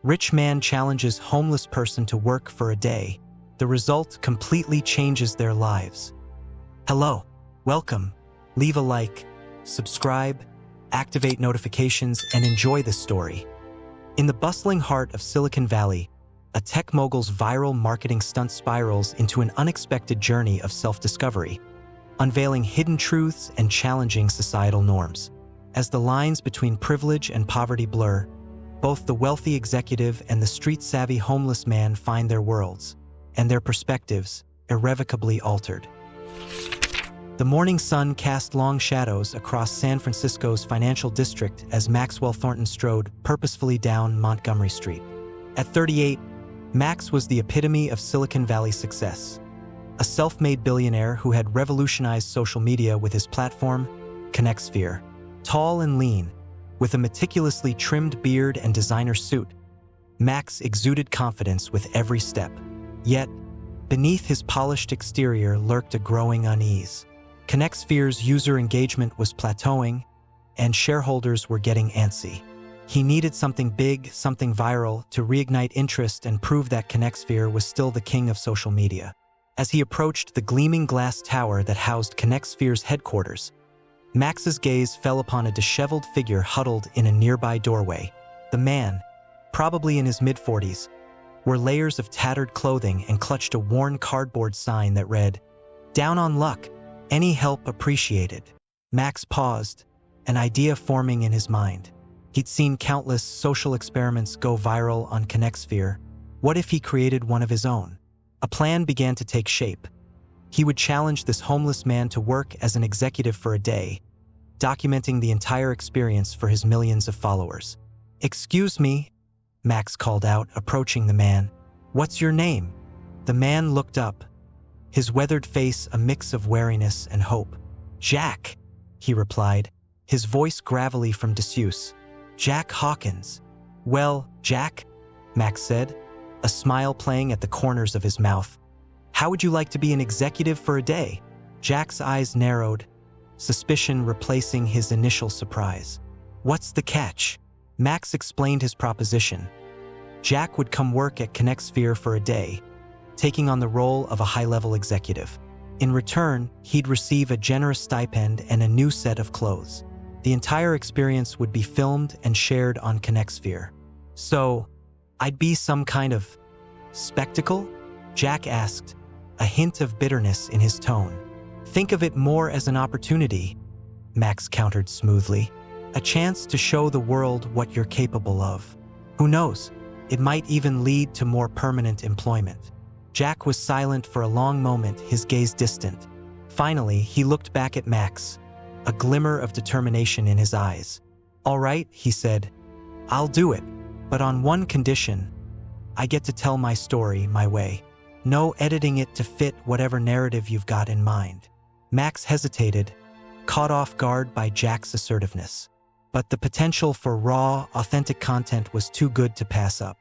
Rich man challenges homeless person to work for a day. The result completely changes their lives. Hello, welcome. Leave a like, subscribe, activate notifications, and enjoy this story. In the bustling heart of Silicon Valley, a tech mogul's viral marketing stunt spirals into an unexpected journey of self-discovery, unveiling hidden truths and challenging societal norms. As the lines between privilege and poverty blur, both the wealthy executive and the street-savvy homeless man find their worlds, and their perspectives irrevocably altered. The morning sun cast long shadows across San Francisco's financial district as Maxwell Thornton strode purposefully down Montgomery Street. At 38, Max was the epitome of Silicon Valley success. A self-made billionaire who had revolutionized social media with his platform, ConnectSphere. Tall and lean, with a meticulously trimmed beard and designer suit, Max exuded confidence with every step. Yet, beneath his polished exterior lurked a growing unease. ConnectSphere's user engagement was plateauing, and shareholders were getting antsy. He needed something big, something viral, to reignite interest and prove that ConnectSphere was still the king of social media. As he approached the gleaming glass tower that housed ConnectSphere's headquarters, Max's gaze fell upon a disheveled figure huddled in a nearby doorway. The man, probably in his mid-40s, wore layers of tattered clothing and clutched a worn cardboard sign that read, "Down on luck, any help appreciated." Max paused, an idea forming in his mind. He'd seen countless social experiments go viral on ConnectSphere. What if he created one of his own? A plan began to take shape. He would challenge this homeless man to work as an executive for a day, documenting the entire experience for his millions of followers. "Excuse me," Max called out, approaching the man. "What's your name?" The man looked up, his weathered face a mix of wariness and hope. "Jack," he replied, his voice gravelly from disuse. "Jack Hawkins." "Well, Jack," Max said, a smile playing at the corners of his mouth. "How would you like to be an executive for a day?" Jack's eyes narrowed, suspicion replacing his initial surprise. "What's the catch?" Max explained his proposition. Jack would come work at ConnectSphere for a day, taking on the role of a high-level executive. In return, he'd receive a generous stipend and a new set of clothes. The entire experience would be filmed and shared on ConnectSphere. "So, I'd be some kind of spectacle?" Jack asked, a hint of bitterness in his tone. "Think of it more as an opportunity," Max countered smoothly. "A chance to show the world what you're capable of. Who knows, it might even lead to more permanent employment." Jack was silent for a long moment, his gaze distant. Finally, he looked back at Max, a glimmer of determination in his eyes. "All right," he said, "I'll do it, but on one condition. I get to tell my story my way. No editing it to fit whatever narrative you've got in mind." Max hesitated, caught off guard by Jack's assertiveness. But the potential for raw, authentic content was too good to pass up.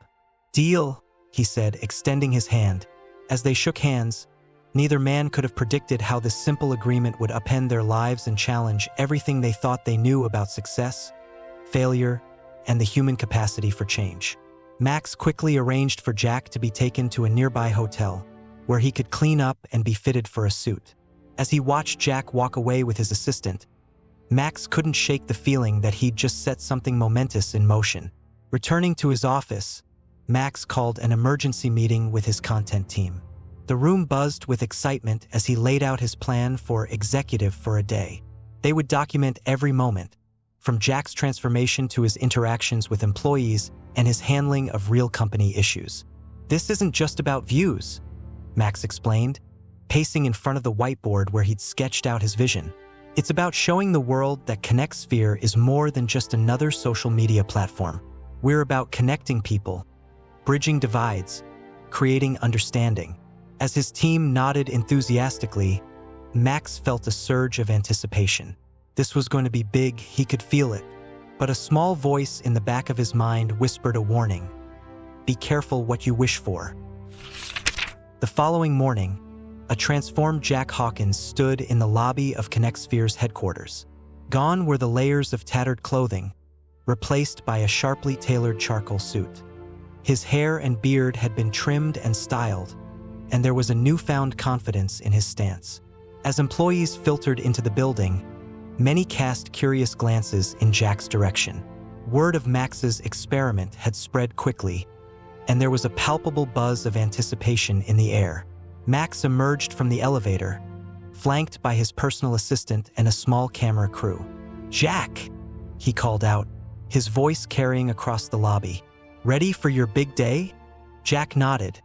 "Deal," he said, extending his hand. As they shook hands, neither man could have predicted how this simple agreement would upend their lives and challenge everything they thought they knew about success, failure, and the human capacity for change. Max quickly arranged for Jack to be taken to a nearby hotel, where he could clean up and be fitted for a suit. As he watched Jack walk away with his assistant, Max couldn't shake the feeling that he'd just set something momentous in motion. Returning to his office, Max called an emergency meeting with his content team. The room buzzed with excitement as he laid out his plan for executive for a day. They would document every moment, from Jack's transformation to his interactions with employees and his handling of real company issues. "This isn't just about views," Max explained, pacing in front of the whiteboard where he'd sketched out his vision. "It's about showing the world that ConnectSphere is more than just another social media platform. We're about connecting people, bridging divides, creating understanding." As his team nodded enthusiastically, Max felt a surge of anticipation. This was going to be big, he could feel it. But a small voice in the back of his mind whispered a warning. "Be careful what you wish for." The following morning, a transformed Jack Hawkins stood in the lobby of ConnectSphere's headquarters. Gone were the layers of tattered clothing, replaced by a sharply tailored charcoal suit. His hair and beard had been trimmed and styled, and there was a newfound confidence in his stance. As employees filtered into the building, many cast curious glances in Jack's direction. Word of Max's experiment had spread quickly, and there was a palpable buzz of anticipation in the air. Max emerged from the elevator, flanked by his personal assistant and a small camera crew. "Jack!" he called out, his voice carrying across the lobby. "Ready for your big day?" Jack nodded,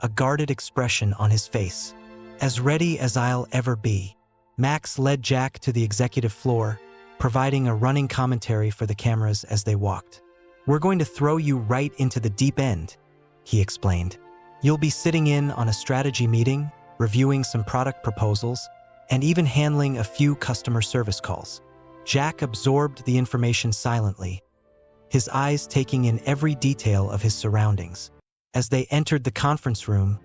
a guarded expression on his face. "As ready as I'll ever be." Max led Jack to the executive floor, providing a running commentary for the cameras as they walked. "We're going to throw you right into the deep end," he explained. "You'll be sitting in on a strategy meeting, reviewing some product proposals, and even handling a few customer service calls." Jack absorbed the information silently, his eyes taking in every detail of his surroundings. As they entered the conference room,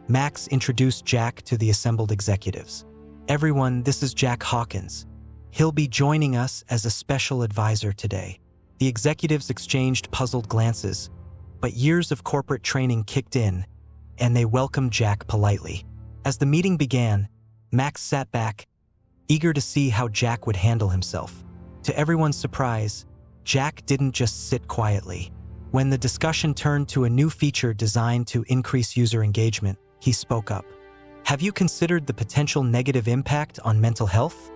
Max introduced Jack to the assembled executives. "Everyone, this is Jack Hawkins. He'll be joining us as a special advisor today." The executives exchanged puzzled glances, but years of corporate training kicked in, and they welcomed Jack politely. As the meeting began, Max sat back, eager to see how Jack would handle himself. To everyone's surprise, Jack didn't just sit quietly. When the discussion turned to a new feature designed to increase user engagement, he spoke up. "Have you considered the potential negative impact on mental health?"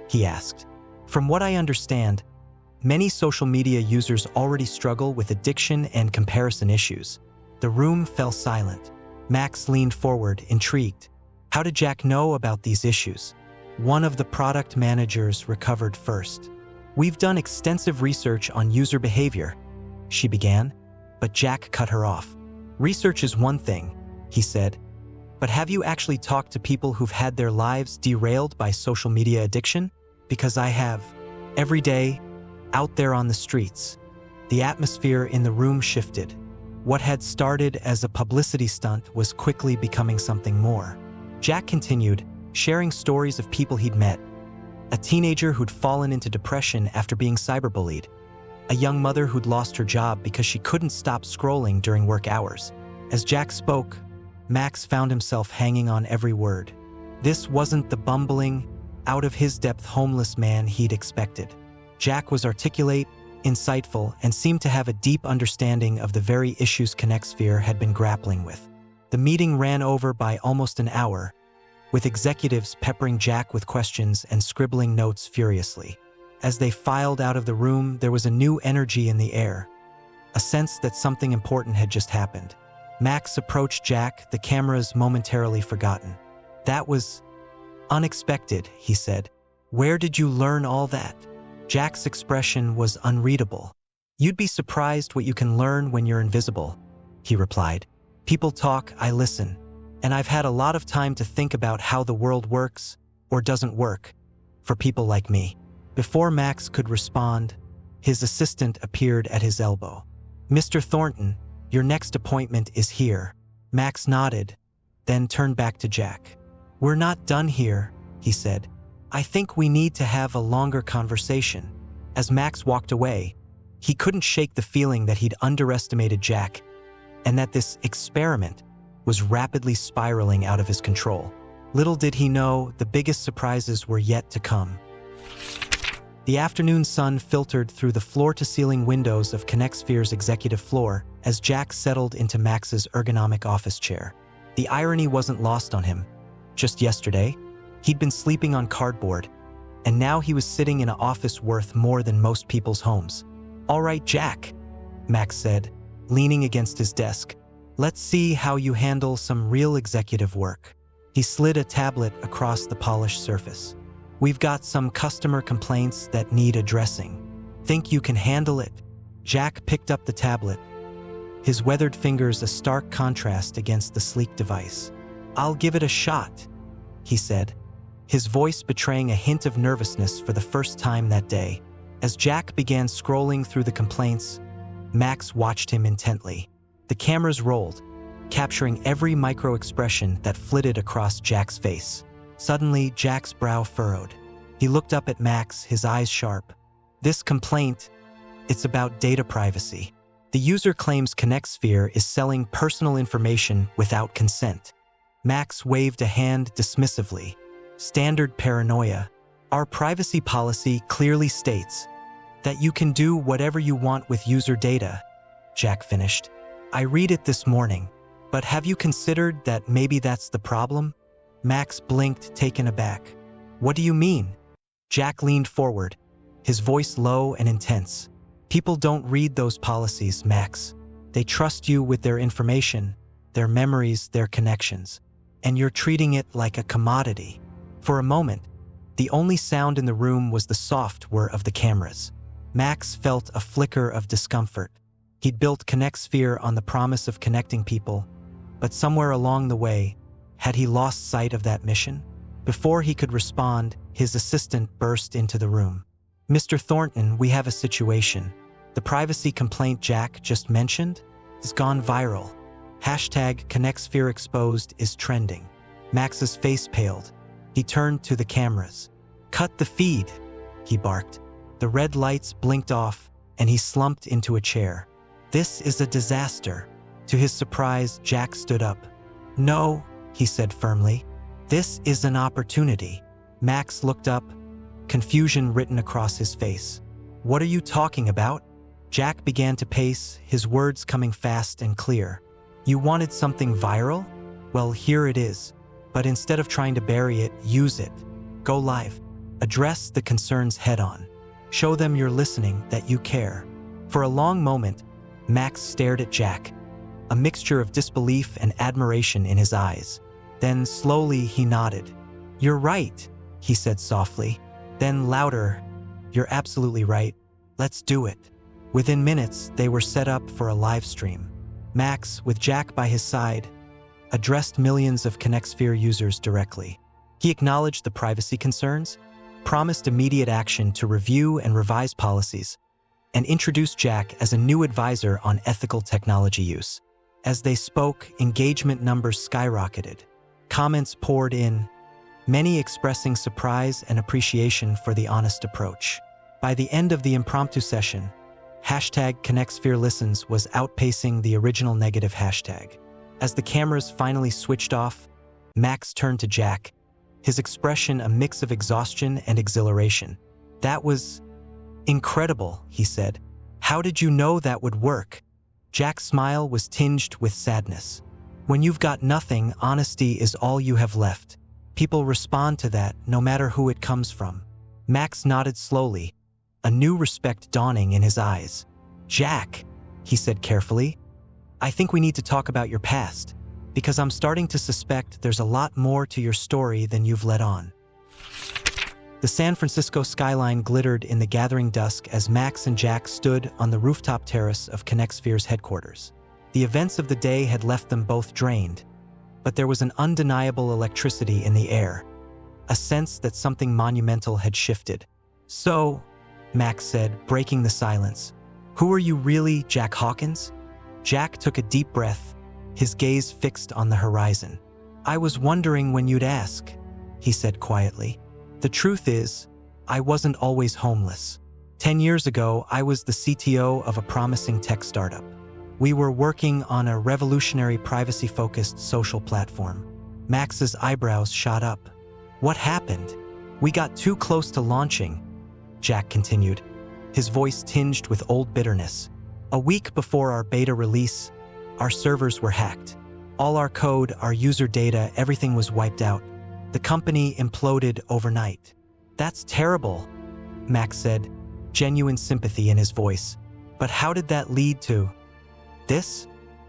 he asked. "From what I understand, many social media users already struggle with addiction and comparison issues." The room fell silent. Max leaned forward, intrigued. "How did Jack know about these issues?" One of the product managers recovered first. "We've done extensive research on user behavior," she began, but Jack cut her off. "Research is one thing," he said, "but have you actually talked to people who've had their lives derailed by social media addiction? Because I have. Every day, out there on the streets." The atmosphere in the room shifted. What had started as a publicity stunt was quickly becoming something more. Jack continued, sharing stories of people he'd met. A teenager who'd fallen into depression after being cyberbullied. A young mother who'd lost her job because she couldn't stop scrolling during work hours. As Jack spoke, Max found himself hanging on every word. This wasn't the bumbling, out-of-his-depth homeless man he'd expected. Jack was articulate, insightful, and seemed to have a deep understanding of the very issues ConnectSphere had been grappling with. The meeting ran over by almost an hour, with executives peppering Jack with questions and scribbling notes furiously. As they filed out of the room, there was a new energy in the air, a sense that something important had just happened. Max approached Jack, the cameras momentarily forgotten. "That was unexpected," he said. "Where did you learn all that?" Jack's expression was unreadable. "You'd be surprised what you can learn when you're invisible," he replied. "People talk, I listen. And I've had a lot of time to think about how the world works, or doesn't work, for people like me." Before Max could respond, his assistant appeared at his elbow. "Mr. Thornton, your next appointment is here." Max nodded, then turned back to Jack. "We're not done here," he said. "I think we need to have a longer conversation." As Max walked away, he couldn't shake the feeling that he'd underestimated Jack, and that this experiment was rapidly spiraling out of his control. Little did he know, the biggest surprises were yet to come. The afternoon sun filtered through the floor-to-ceiling windows of ConnectSphere's executive floor as Jack settled into Max's ergonomic office chair. The irony wasn't lost on him. Just yesterday, he'd been sleeping on cardboard, and now he was sitting in an office worth more than most people's homes. "All right, Jack," Max said, leaning against his desk. "Let's see how you handle some real executive work." He slid a tablet across the polished surface. "We've got some customer complaints that need addressing. Think you can handle it?" Jack picked up the tablet, his weathered fingers a stark contrast against the sleek device. "I'll give it a shot," he said, his voice betraying a hint of nervousness for the first time that day. As Jack began scrolling through the complaints, Max watched him intently. The cameras rolled, capturing every micro-expression that flitted across Jack's face. Suddenly, Jack's brow furrowed. He looked up at Max, his eyes sharp. "This complaint, it's about data privacy." The user claims ConnectSphere is selling personal information without consent. Max waved a hand dismissively. Standard paranoia. Our privacy policy clearly states that you can do whatever you want with user data, Jack finished. I read it this morning, but have you considered that maybe that's the problem? Max blinked, taken aback. What do you mean? Jack leaned forward, his voice low and intense. People don't read those policies, Max. They trust you with their information, their memories, their connections. And you're treating it like a commodity. For a moment, the only sound in the room was the soft whir of the cameras. Max felt a flicker of discomfort. He'd built ConnectSphere on the promise of connecting people, but somewhere along the way, had he lost sight of that mission? Before he could respond, his assistant burst into the room. Mr. Thornton, we have a situation. The privacy complaint Jack just mentioned has gone viral. Hashtag ConnectSphere exposed is trending. Max's face paled. He turned to the cameras. Cut the feed, he barked. The red lights blinked off, and he slumped into a chair. This is a disaster. To his surprise, Jack stood up. No, he said firmly. This is an opportunity. Max looked up, confusion written across his face. What are you talking about? Jack began to pace, his words coming fast and clear. You wanted something viral? Well, here it is. But instead of trying to bury it, use it. Go live. Address the concerns head-on. Show them you're listening, that you care. For a long moment, Max stared at Jack, a mixture of disbelief and admiration in his eyes. Then slowly he nodded. You're right, he said softly. Then louder, you're absolutely right. Let's do it. Within minutes, they were set up for a live stream. Max, with Jack by his side, addressed millions of ConnectSphere users directly. He acknowledged the privacy concerns, promised immediate action to review and revise policies, and introduced Jack as a new advisor on ethical technology use. As they spoke, engagement numbers skyrocketed. Comments poured in, many expressing surprise and appreciation for the honest approach. By the end of the impromptu session, hashtag ConnectSphere Listens was outpacing the original negative hashtag. As the cameras finally switched off, Max turned to Jack, his expression a mix of exhaustion and exhilaration. That was incredible, he said. How did you know that would work? Jack's smile was tinged with sadness. When you've got nothing, honesty is all you have left. People respond to that, no matter who it comes from. Max nodded slowly, a new respect dawning in his eyes. Jack, he said carefully, I think we need to talk about your past, because I'm starting to suspect there's a lot more to your story than you've let on. The San Francisco skyline glittered in the gathering dusk as Max and Jack stood on the rooftop terrace of ConnectSphere's headquarters. The events of the day had left them both drained, but there was an undeniable electricity in the air, a sense that something monumental had shifted. So, Max said, breaking the silence, who are you really, Jack Hawkins? Jack took a deep breath, his gaze fixed on the horizon. I was wondering when you'd ask, he said quietly. The truth is, I wasn't always homeless. 10 years ago, I was the CTO of a promising tech startup. We were working on a revolutionary privacy-focused social platform. Max's eyebrows shot up. What happened? We got too close to launching, Jack continued, his voice tinged with old bitterness. A week before our beta release, our servers were hacked. All our code, our user data, everything was wiped out. The company imploded overnight. That's terrible, Max said, genuine sympathy in his voice. But how did that lead to this?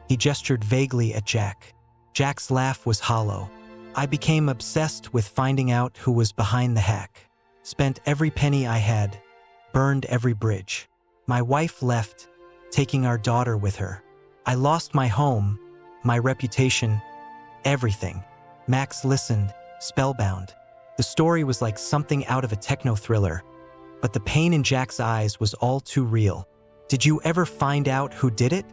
He gestured vaguely at Jack. Jack's laugh was hollow. I became obsessed with finding out who was behind the hack. Spent every penny I had, burned every bridge. My wife left, taking our daughter with her. I lost my home, my reputation, everything. Max listened, spellbound. The story was like something out of a techno thriller, but the pain in Jack's eyes was all too real. Did you ever find out who did it?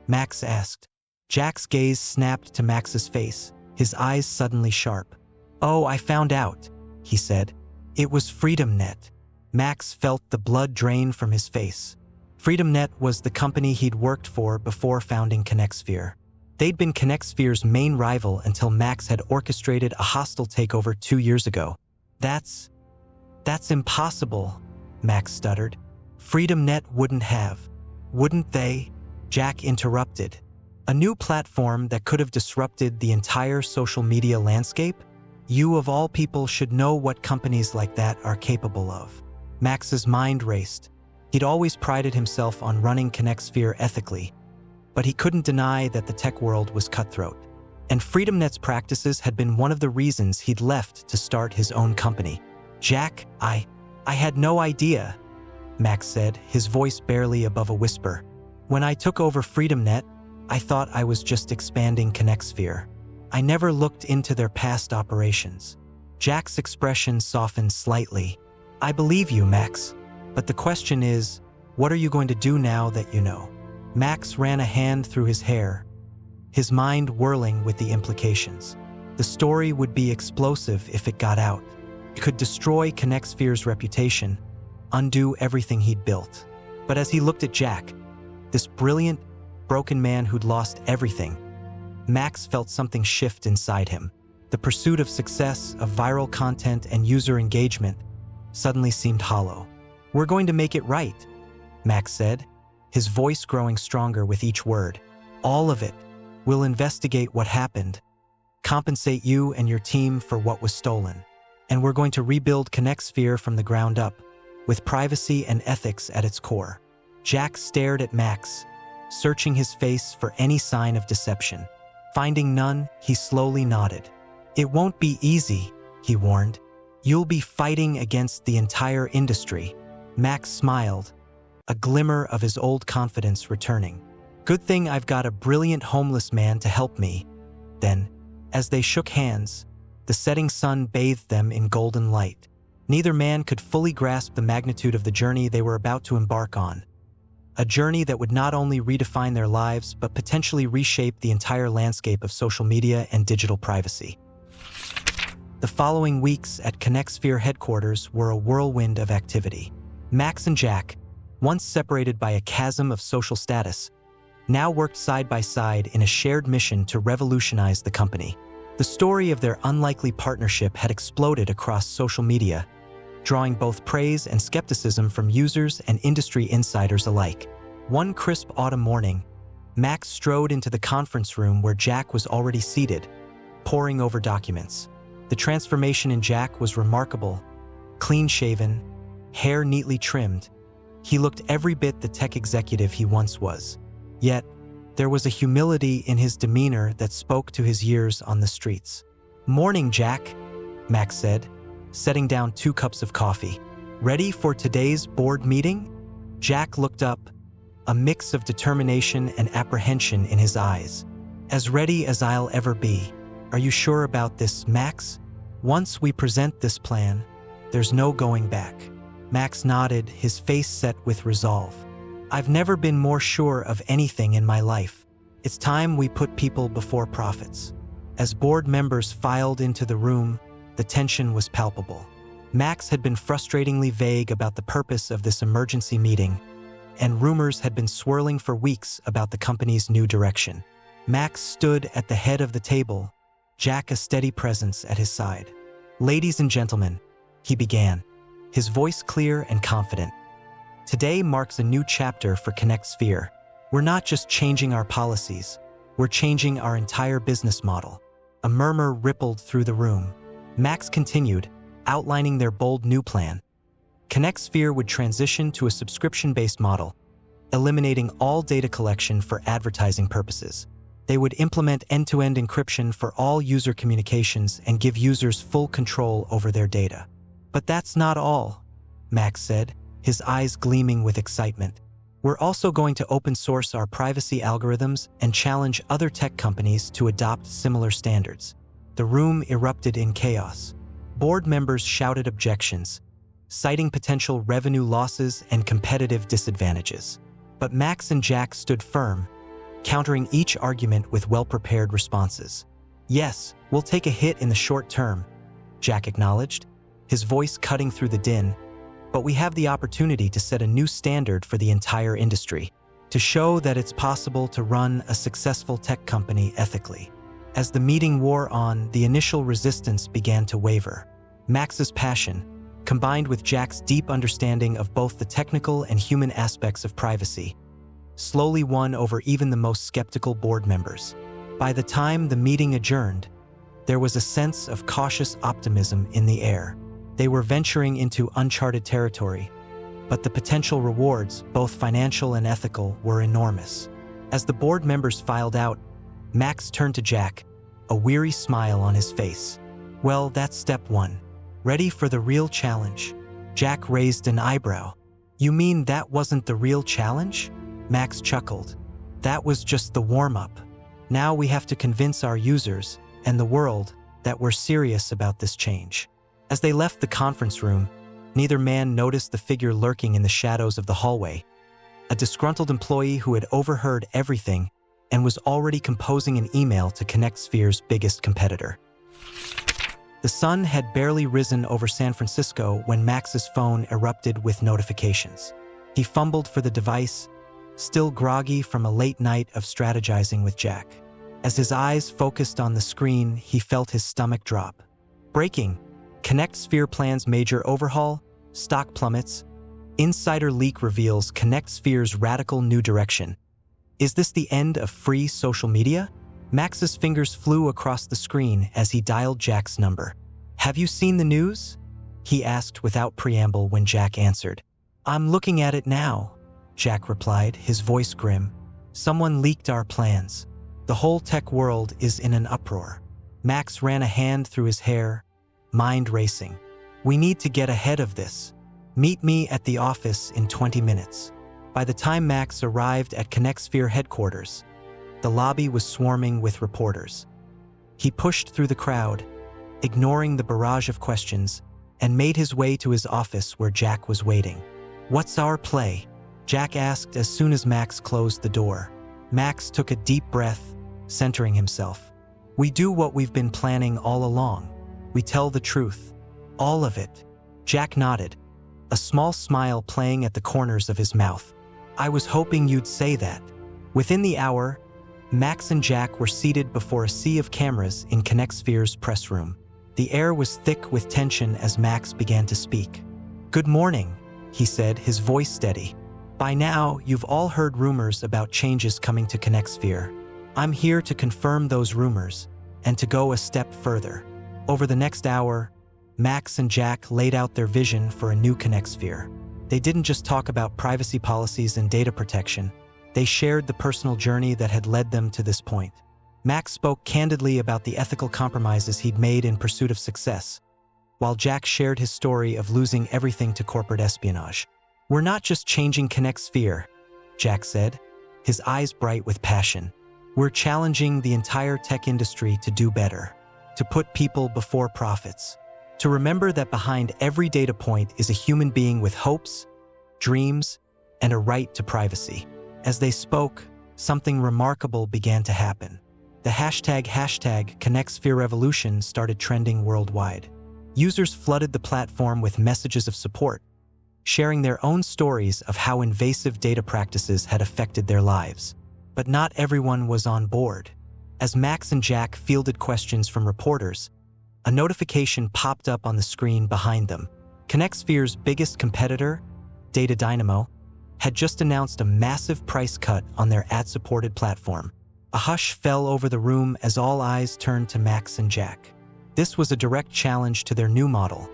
Max asked. Jack's gaze snapped to Max's face, his eyes suddenly sharp. Oh, I found out, he said. It was FreedomNet. Max felt the blood drain from his face. FreedomNet was the company he'd worked for before founding ConnectSphere. They'd been ConnectSphere's main rival until Max had orchestrated a hostile takeover 2 years ago. That's impossible, Max stuttered. FreedomNet wouldn't have. Wouldn't they? Jack interrupted. A new platform that could have disrupted the entire social media landscape? You of all people should know what companies like that are capable of. Max's mind raced. He'd always prided himself on running ConnectSphere ethically, but he couldn't deny that the tech world was cutthroat. And FreedomNet's practices had been one of the reasons he'd left to start his own company. Jack, I had no idea, Max said, his voice barely above a whisper. When I took over FreedomNet, I thought I was just expanding ConnectSphere. I never looked into their past operations. Jack's expression softened slightly. I believe you, Max. But the question is, what are you going to do now that you know? Max ran a hand through his hair, his mind whirling with the implications. The story would be explosive if it got out. It could destroy ConnectSphere's reputation, undo everything he'd built. But as he looked at Jack, this brilliant, broken man who'd lost everything, Max felt something shift inside him. The pursuit of success, of viral content and user engagement suddenly seemed hollow. We're going to make it right, Max said, his voice growing stronger with each word. All of it. We'll investigate what happened, compensate you and your team for what was stolen. And we're going to rebuild ConnectSphere from the ground up, with privacy and ethics at its core. Jack stared at Max, searching his face for any sign of deception. Finding none, he slowly nodded. It won't be easy, he warned. You'll be fighting against the entire industry. Max smiled, a glimmer of his old confidence returning. Good thing I've got a brilliant homeless man to help me. Then, as they shook hands, the setting sun bathed them in golden light. Neither man could fully grasp the magnitude of the journey they were about to embark on. A journey that would not only redefine their lives, but potentially reshape the entire landscape of social media and digital privacy. The following weeks at ConnectSphere headquarters were a whirlwind of activity. Max and Jack, once separated by a chasm of social status, now worked side by side in a shared mission to revolutionize the company. The story of their unlikely partnership had exploded across social media, drawing both praise and skepticism from users and industry insiders alike. One crisp autumn morning, Max strode into the conference room where Jack was already seated, poring over documents. The transformation in Jack was remarkable. Clean-shaven, hair neatly trimmed, he looked every bit the tech executive he once was. Yet, there was a humility in his demeanor that spoke to his years on the streets. "Morning, Jack," Max said, setting down 2 cups of coffee. "Ready for today's board meeting?" Jack looked up, a mix of determination and apprehension in his eyes. "As ready as I'll ever be. Are you sure about this, Max? Once we present this plan, there's no going back." Max nodded, his face set with resolve. "I've never been more sure of anything in my life. It's time we put people before profits." As board members filed into the room, the tension was palpable. Max had been frustratingly vague about the purpose of this emergency meeting, and rumors had been swirling for weeks about the company's new direction. Max stood at the head of the table, Jack a steady presence at his side. "Ladies and gentlemen," he began, his voice clear and confident. "Today marks a new chapter for ConnectSphere. We're not just changing our policies, we're changing our entire business model." A murmur rippled through the room. Max continued, outlining their bold new plan. ConnectSphere would transition to a subscription-based model, eliminating all data collection for advertising purposes. They would implement end-to-end encryption for all user communications and give users full control over their data. "But that's not all," Max said, his eyes gleaming with excitement. "We're also going to open source our privacy algorithms and challenge other tech companies to adopt similar standards." The room erupted in chaos. Board members shouted objections, citing potential revenue losses and competitive disadvantages. But Max and Jack stood firm, countering each argument with well-prepared responses. "Yes, we'll take a hit in the short term," Jack acknowledged, his voice cutting through the din. but we have the opportunity to set a new standard for the entire industry, to show that it's possible to run a successful tech company ethically. As the meeting wore on, the initial resistance began to waver. Max's passion, combined with Jack's deep understanding of both the technical and human aspects of privacy, slowly won over even the most skeptical board members. By the time the meeting adjourned, there was a sense of cautious optimism in the air. They were venturing into uncharted territory, but the potential rewards, both financial and ethical, were enormous. As the board members filed out, Max turned to Jack, a weary smile on his face. "Well, that's step one. Ready for the real challenge?" Jack raised an eyebrow. "You mean that wasn't the real challenge?" Max chuckled. "That was just the warm-up. Now we have to convince our users and the world that we're serious about this change." As they left the conference room, neither man noticed the figure lurking in the shadows of the hallway, a disgruntled employee who had overheard everything and was already composing an email to ConnectSphere's biggest competitor. The sun had barely risen over San Francisco when Max's phone erupted with notifications. He fumbled for the device, still groggy from a late night of strategizing with Jack. As his eyes focused on the screen, he felt his stomach drop. Breaking: ConnectSphere plans major overhaul, stock plummets, insider leak reveals ConnectSphere's radical new direction. Is this the end of free social media? Max's fingers flew across the screen as he dialed Jack's number. "Have you seen the news?" he asked without preamble when Jack answered. "I'm looking at it now," Jack replied, his voice grim. "Someone leaked our plans. The whole tech world is in an uproar." Max ran a hand through his hair, mind racing. "We need to get ahead of this. Meet me at the office in 20 minutes. By the time Max arrived at ConnectSphere headquarters, the lobby was swarming with reporters. He pushed through the crowd, ignoring the barrage of questions, and made his way to his office where Jack was waiting. "What's our play?" Jack asked as soon as Max closed the door. Max took a deep breath, centering himself. "We do what we've been planning all along. We tell the truth. All of it." Jack nodded, a small smile playing at the corners of his mouth. "I was hoping you'd say that." Within the hour, Max and Jack were seated before a sea of cameras in ConnectSphere's press room. The air was thick with tension as Max began to speak. "Good morning," he said, his voice steady. "By now, you've all heard rumors about changes coming to ConnectSphere. I'm here to confirm those rumors and to go a step further." Over the next hour, Max and Jack laid out their vision for a new ConnectSphere. They didn't just talk about privacy policies and data protection. They shared the personal journey that had led them to this point. Max spoke candidly about the ethical compromises he'd made in pursuit of success, while Jack shared his story of losing everything to corporate espionage. "We're not just changing ConnectSphere," Jack said, his eyes bright with passion. "We're challenging the entire tech industry to do better, to put people before profits, to remember that behind every data point is a human being with hopes, dreams, and a right to privacy." As they spoke, something remarkable began to happen. The hashtag #ConnectSphereRevolution started trending worldwide. Users flooded the platform with messages of support, sharing their own stories of how invasive data practices had affected their lives. But not everyone was on board. As Max and Jack fielded questions from reporters, a notification popped up on the screen behind them. ConnectSphere's biggest competitor, Data Dynamo, had just announced a massive price cut on their ad-supported platform. A hush fell over the room as all eyes turned to Max and Jack. This was a direct challenge to their new model,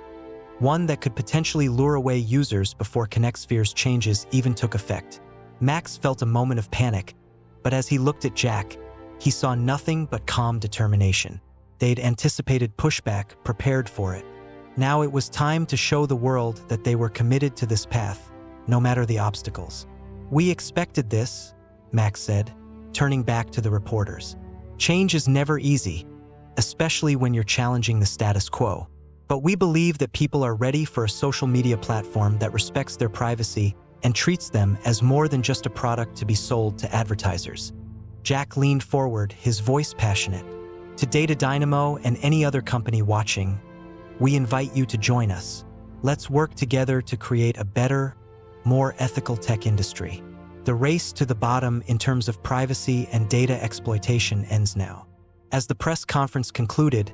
one that could potentially lure away users before ConnectSphere's changes even took effect. Max felt a moment of panic, but as he looked at Jack, he saw nothing but calm determination. They'd anticipated pushback, prepared for it. Now it was time to show the world that they were committed to this path, no matter the obstacles. "We expected this," Max said, turning back to the reporters. "Change is never easy, especially when you're challenging the status quo. But we believe that people are ready for a social media platform that respects their privacy and treats them as more than just a product to be sold to advertisers." Jack leaned forward, his voice passionate. "To Data Dynamo and any other company watching, we invite you to join us. Let's work together to create a better, more ethical tech industry. The race to the bottom in terms of privacy and data exploitation ends now. As the press conference concluded,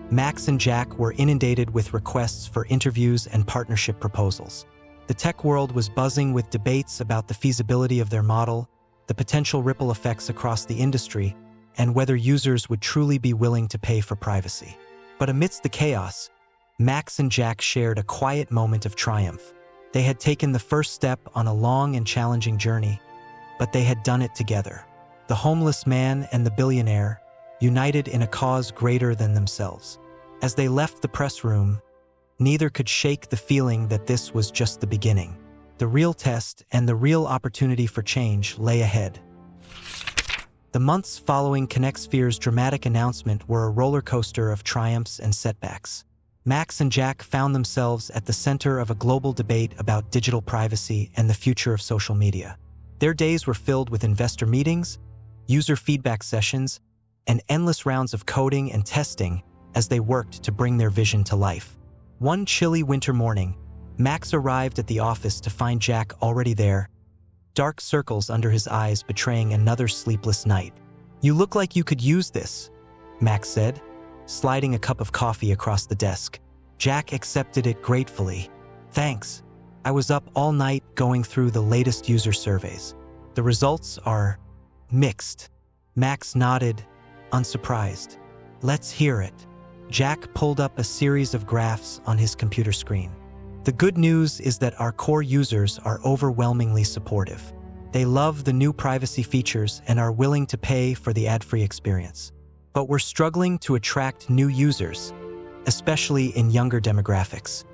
Max and Jack were inundated with requests for interviews and partnership proposals. The tech world was buzzing with debates about the feasibility of their model, the potential ripple effects across the industry, and whether users would truly be willing to pay for privacy. But amidst the chaos, Max and Jack shared a quiet moment of triumph. They had taken the first step on a long and challenging journey, but they had done it together. The homeless man and the billionaire, united in a cause greater than themselves. As they left the press room, neither could shake the feeling that this was just the beginning. The real test and the real opportunity for change lay ahead. The months following ConnectSphere's dramatic announcement were a roller coaster of triumphs and setbacks. Max and Jack found themselves at the center of a global debate about digital privacy and the future of social media. Their days were filled with investor meetings, user feedback sessions, and endless rounds of coding and testing as they worked to bring their vision to life. One chilly winter morning, Max arrived at the office to find Jack already there, dark circles under his eyes betraying another sleepless night. "You look like you could use this," Max said, sliding a cup of coffee across the desk. Jack accepted it gratefully. "Thanks. I was up all night going through the latest user surveys. The results are mixed." Max nodded, unsurprised. "Let's hear it." Jack pulled up a series of graphs on his computer screen. "The good news is that our core users are overwhelmingly supportive. They love the new privacy features and are willing to pay for the ad-free experience. But we're struggling to attract new users, especially in younger demographics."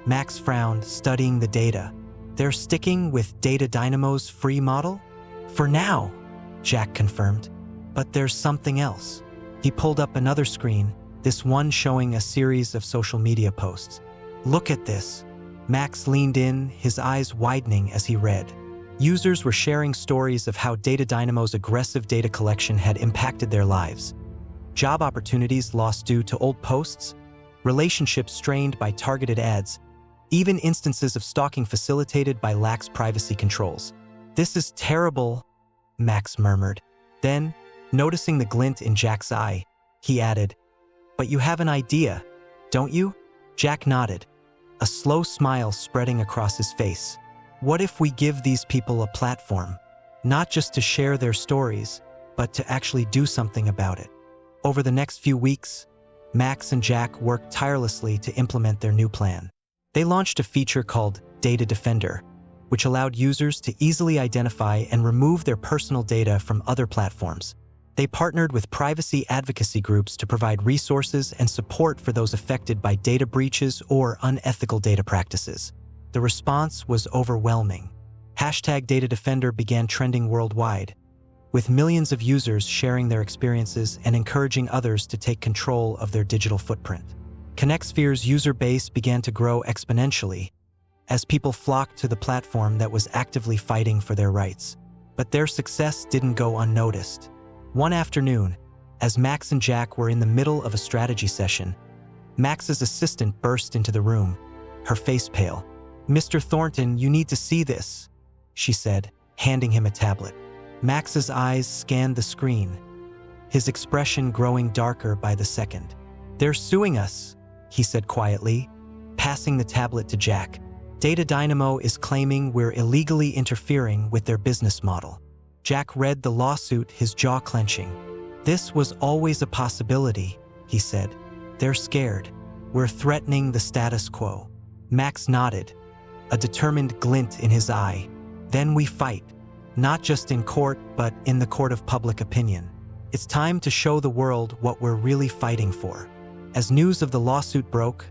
Max frowned, studying the data. "They're sticking with Data Dynamo's free model?" "For now," Jack confirmed. "But there's something else." He pulled up another screen, this one showing a series of social media posts. "Look at this." Max leaned in, his eyes widening as he read. Users were sharing stories of how Data Dynamo's aggressive data collection had impacted their lives. Job opportunities lost due to old posts, relationships strained by targeted ads, even instances of stalking facilitated by lax privacy controls. "This is terrible," Max murmured. Then, noticing the glint in Jack's eye, he added, "But you have an idea, don't you?" Jack nodded, a slow smile spreading across his face. "What if we give these people a platform, not just to share their stories, but to actually do something about it?" Over the next few weeks, Max and Jack worked tirelessly to implement their new plan. They launched a feature called Data Defender, which allowed users to easily identify and remove their personal data from other platforms. They partnered with privacy advocacy groups to provide resources and support for those affected by data breaches or unethical data practices. The response was overwhelming. #Data Defender began trending worldwide, with millions of users sharing their experiences and encouraging others to take control of their digital footprint. ConnectSphere's user base began to grow exponentially as people flocked to the platform that was actively fighting for their rights. But their success didn't go unnoticed. One afternoon, as Max and Jack were in the middle of a strategy session, Max's assistant burst into the room, her face pale. "Mr. Thornton, you need to see this," she said, handing him a tablet. Max's eyes scanned the screen, his expression growing darker by the second. "They're suing us," he said quietly, passing the tablet to Jack. "Data Dynamo is claiming we're illegally interfering with their business model." Jack read the lawsuit, his jaw clenching. "This was always a possibility," he said. "They're scared. We're threatening the status quo." Max nodded, a determined glint in his eye. "Then we fight. Not just in court, but in the court of public opinion. It's time to show the world what we're really fighting for." As news of the lawsuit broke,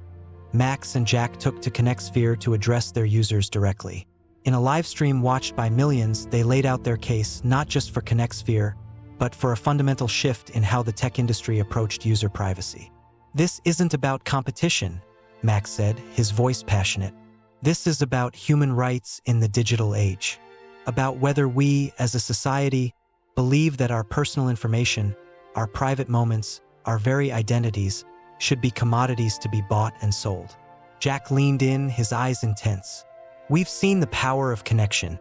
Max and Jack took to ConnectSphere to address their users directly. In a live stream watched by millions, they laid out their case not just for ConnectSphere, but for a fundamental shift in how the tech industry approached user privacy. "This isn't about competition," Max said, his voice passionate. "This is about human rights in the digital age. About whether we, as a society, believe that our personal information, our private moments, our very identities, should be commodities to be bought and sold." Jack leaned in, his eyes intense. We've seen the power of connection,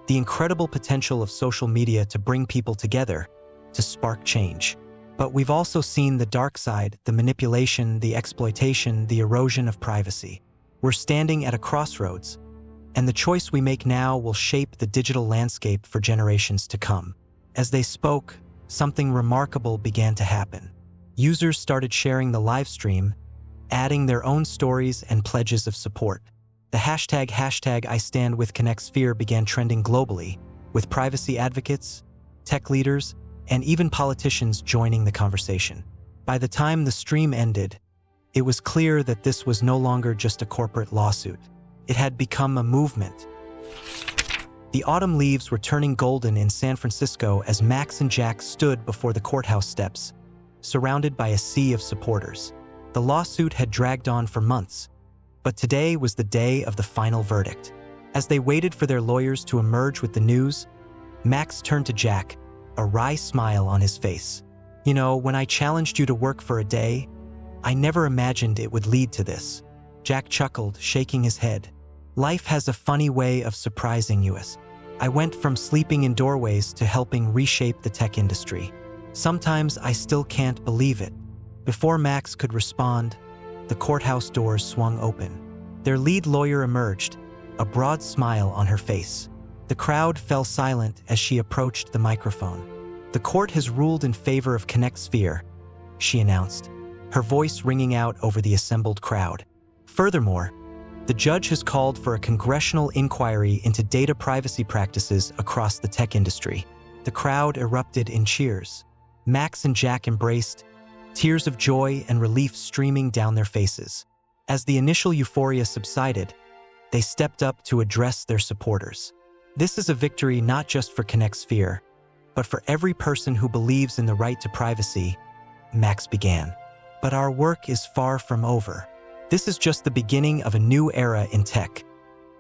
the incredible potential of social media to bring people together, to spark change. But we've also seen the dark side, the manipulation, the exploitation, the erosion of privacy. We're standing at a crossroads, and the choice we make now will shape the digital landscape for generations to come. As they spoke, something remarkable began to happen. Users started sharing the live stream, adding their own stories and pledges of support. The hashtag #IStandWithConnectSphere began trending globally, with privacy advocates, tech leaders, and even politicians joining the conversation. By the time the stream ended, it was clear that this was no longer just a corporate lawsuit. It had become a movement. The autumn leaves were turning golden in San Francisco as Max and Jack stood before the courthouse steps, surrounded by a sea of supporters. The lawsuit had dragged on for months, but today was the day of the final verdict. As they waited for their lawyers to emerge with the news, Max turned to Jack, a wry smile on his face. "You know, when I challenged you to work for a day, I never imagined it would lead to this." Jack chuckled, shaking his head. "Life has a funny way of surprising you. I went from sleeping in doorways to helping reshape the tech industry. Sometimes I still can't believe it." Before Max could respond, the courthouse doors swung open. Their lead lawyer emerged, a broad smile on her face. The crowd fell silent as she approached the microphone. "The court has ruled in favor of ConnectSphere," she announced, her voice ringing out over the assembled crowd. "Furthermore, the judge has called for a congressional inquiry into data privacy practices across the tech industry." The crowd erupted in cheers. Max and Jack embraced, tears of joy and relief streaming down their faces. As the initial euphoria subsided, they stepped up to address their supporters. "This is a victory not just for ConnectSphere, but for every person who believes in the right to privacy," Max began. "But our work is far from over. This is just the beginning of a new era in tech,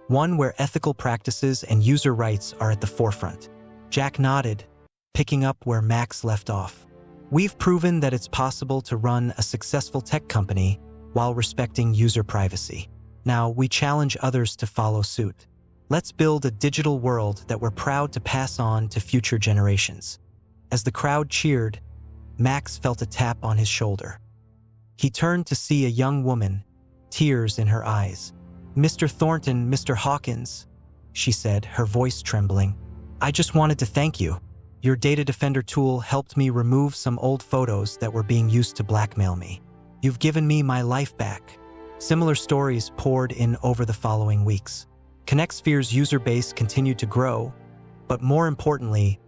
one where ethical practices and user rights are at the forefront." Jack nodded, picking up where Max left off. "We've proven that it's possible to run a successful tech company while respecting user privacy. Now we challenge others to follow suit. Let's build a digital world that we're proud to pass on to future generations." As the crowd cheered, Max felt a tap on his shoulder. He turned to see a young woman, tears in her eyes. "Mr. Thornton, Mr. Hawkins," she said, her voice trembling. "I just wanted to thank you. Your Data Defender tool helped me remove some old photos that were being used to blackmail me. You've given me my life back." Similar stories poured in over the following weeks. ConnectSphere's user base continued to grow, but more importantly,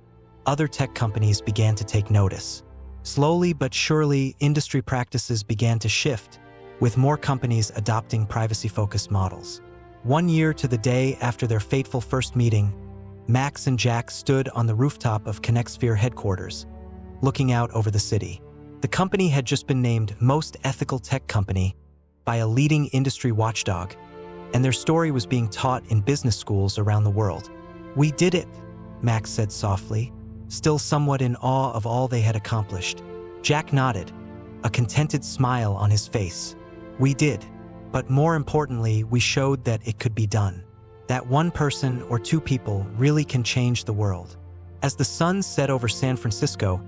other tech companies began to take notice. Slowly but surely, industry practices began to shift, with more companies adopting privacy-focused models. 1 year to the day after their fateful first meeting, Max and Jack stood on the rooftop of ConnectSphere headquarters, looking out over the city. The company had just been named Most Ethical Tech Company by a leading industry watchdog, and their story was being taught in business schools around the world. "We did it," Max said softly, still somewhat in awe of all they had accomplished. Jack nodded, a contented smile on his face. "We did, but more importantly, we showed that it could be done. That one person or two people really can change the world." As the sun set over San Francisco,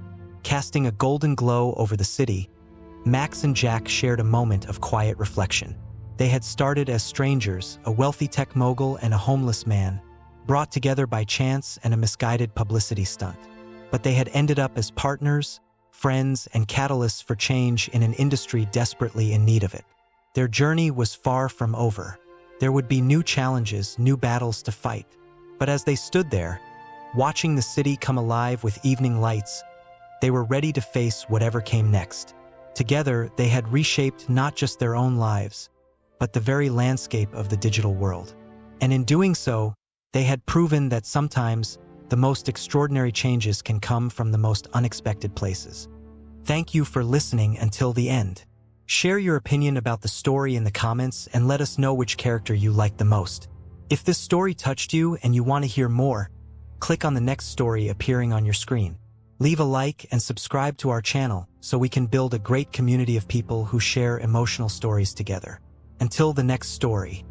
casting a golden glow over the city, Max and Jack shared a moment of quiet reflection. They had started as strangers, a wealthy tech mogul and a homeless man, brought together by chance and a misguided publicity stunt. But they had ended up as partners, friends, and catalysts for change in an industry desperately in need of it. Their journey was far from over. There would be new challenges, new battles to fight. But as they stood there, watching the city come alive with evening lights, they were ready to face whatever came next. Together, they had reshaped not just their own lives, but the very landscape of the digital world. And in doing so, they had proven that sometimes the most extraordinary changes can come from the most unexpected places. Thank you for listening until the end. Share your opinion about the story in the comments and let us know which character you liked the most. If this story touched you and you want to hear more, click on the next story appearing on your screen. Leave a like and subscribe to our channel so we can build a great community of people who share emotional stories together. Until the next story.